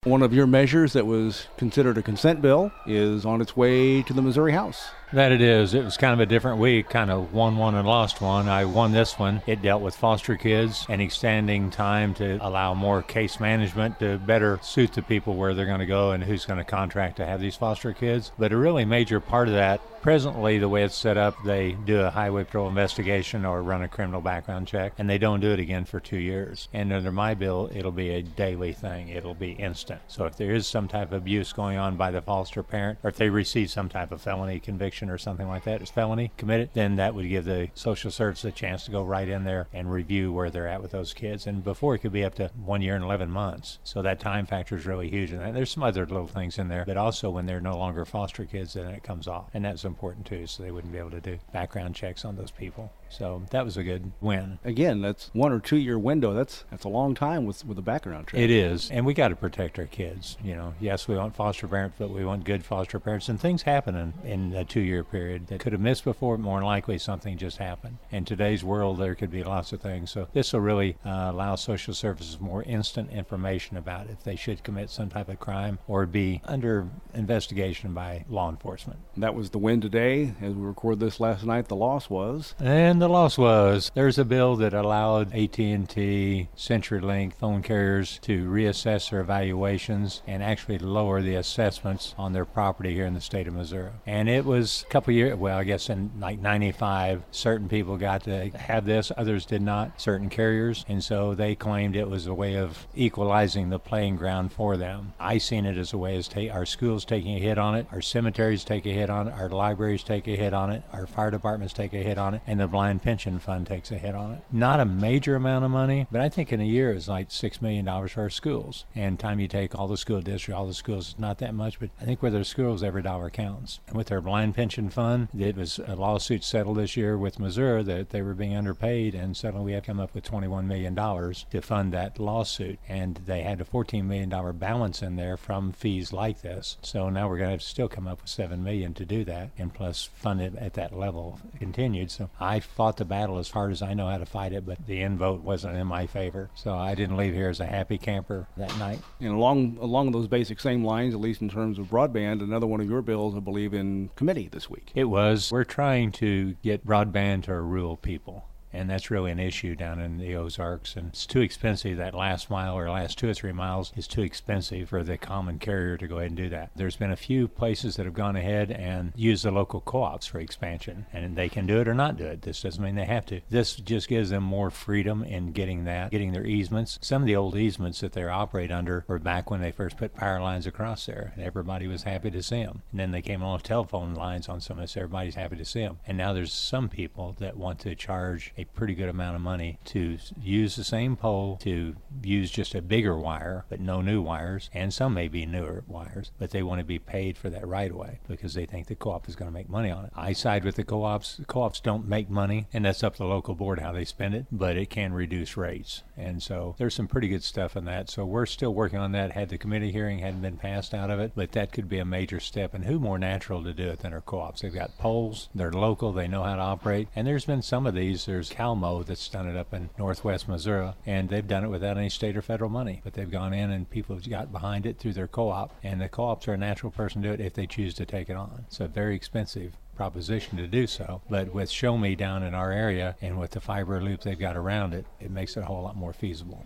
One of your measures that was considered a consent bill is on its way to the Missouri House. That it is. It was kind of a different week, kind of won one and lost one. I won this one. It dealt with foster kids and extending time to allow more case management to better suit the people where they're going to go and who's going to contract to have these foster kids. But a really major part of that, presently the way it's set up, they do a highway patrol investigation or run a criminal background check, and they don't do it again for 2 years. And under my bill, it'll be a daily thing. It'll be instant. So if there is some type of abuse going on by the foster parent, or if they receive some type of felony conviction or something like that, it's felony committed, then that would give the social service a chance to go right in there and review where they're at with those kids. And before, it could be up to 1 year and 11 months. So that time factor is really huge. And there's some other little things in there, but also when they're no longer foster kids, then it comes off. And that's important too, so they wouldn't be able to do background checks on those people. So that was a good win. Again, that's 1 or 2 year window. That's a long time with a background check. It is, and we got to protect our kids. You know, yes, we want foster parents, but we want good foster parents. And things happen in a 2 year period that could have missed before, but more than likely something just happened. In today's world, there could be lots of things. So this will really allow social services more instant information about if they should commit some type of crime or be under investigation by law enforcement. That was the win today. As we record this last night, the loss was? And the loss was, there's a bill that allowed AT&T, CenturyLink, phone carriers to reassess their evaluations and actually lower the assessments on their property here in the state of Missouri. And it was a couple years, well, I guess in like 95, certain people got to have this, others did not, certain carriers. And so they claimed it was a way of equalizing the playing ground for them. I seen it as a way of our schools taking a hit on it, our cemeteries take a hit on it, our libraries take a hit on it, our fire departments take a hit on it, and the blind pension fund takes a hit on it. Not a major amount of money, but I think in a year it's like $6 million for our schools. And time you take all the school districts, all the schools, it's not that much, but I think where there's schools, every dollar counts. And with our blind pension fund, it was a lawsuit settled this year with Missouri that they were being underpaid, and suddenly we have come up with $21 million to fund that lawsuit. And they had a $14 million balance in there from fees like this. So now we're going to have to still come up with $7 million to do that, and plus fund it at that level continued. So I fought the battle as hard as I know how to fight it, but the end vote wasn't in my favor. So I didn't leave here as a happy camper that night. And along those basic same lines, at least in terms of broadband, another one of your bills, I believe, in committee this week. It was. We're trying to get broadband to our rural people. And that's really an issue down in the Ozarks. And it's too expensive. That last mile or last 2 or 3 miles is too expensive for the common carrier to go ahead and do that. There's been a few places that have gone ahead and used the local co-ops for expansion. And they can do it or not do it. This doesn't mean they have to. This just gives them more freedom in getting their easements. Some of the old easements that they operate under were back when they first put power lines across there. And everybody was happy to see them. And then they came on with telephone lines on some of this. Everybody's happy to see them. And now there's some people that want to charge a pretty good amount of money to use the same pole, to use just a bigger wire, but no new wires, and some may be newer wires, but they want to be paid for that right away because they think the co-op is going to make money on it. I side with the co-ops. The co-ops don't make money, and that's up to the local board how they spend it, but it can reduce rates. And so there's some pretty good stuff in that. So we're still working on that. Had the committee hearing, hadn't been passed out of it, but that could be a major step. And who more natural to do it than our co-ops? They've got poles, they're local, they know how to operate, and there's been some of these. There's Calmo that's done it up in northwest Missouri, and they've done it without any state or federal money, but they've gone in and people have got behind it through their co-op, and the co-ops are a natural person to do it if they choose to take it on. It's a very expensive proposition to do so, but with Show Me down in our area and with the fiber loop they've got around it, it makes it a whole lot more feasible.